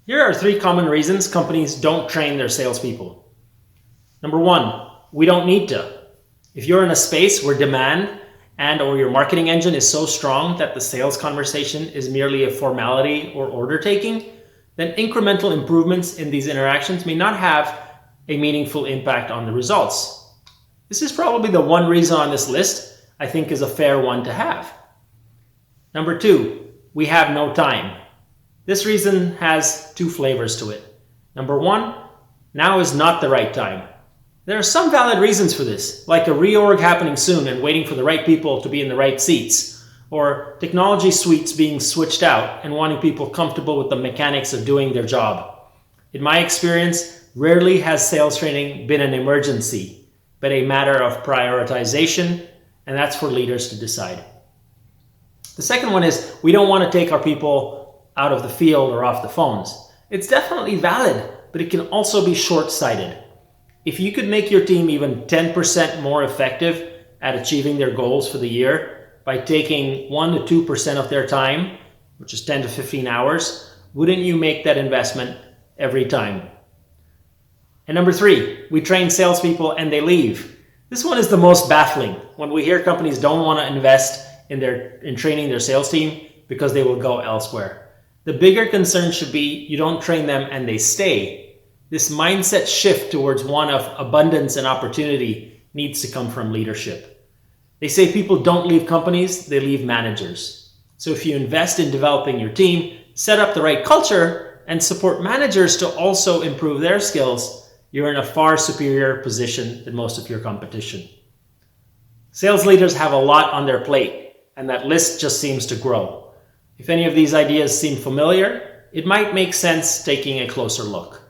Here are 3 common reasons companies don't train their salespeople. Number 1, we don't need to. If you're in a space where demand or your marketing engine is so strong that the sales conversation is merely a formality or order taking, then incremental improvements in these interactions may not have a meaningful impact on the results. This is probably the one reason on this list I think is a fair one to have. Number 2, we have no time. This reason has 2 flavors to it. Number 1, now is not the right time. There are some valid reasons for this, like a reorg happening soon and waiting for the right people to be in the right seats, or technology suites being switched out and wanting people comfortable with the mechanics of doing their job. In my experience, rarely has sales training been an emergency, but a matter of prioritization, and that's for leaders to decide. The second one is we don't want to take our people out of the field or off the phones. It's definitely valid, but it can also be short-sighted. If you could make your team even 10% more effective at achieving their goals for the year by taking 1 to 2% of their time, which is 10 to 15 hours, wouldn't you make that investment every time? And number 3, we train salespeople and they leave. This one is the most baffling when we hear companies don't want to invest in training their sales team because they will go elsewhere. The bigger concern should be you don't train them and they stay. This mindset shift towards one of abundance and opportunity needs to come from leadership. They say people don't leave companies, they leave managers. So if you invest in developing your team, set up the right culture, and support managers to also improve their skills, you're in a far superior position than most of your competition. Sales leaders have a lot on their plate, and that list just seems to grow. If any of these ideas seem familiar, it might make sense taking a closer look.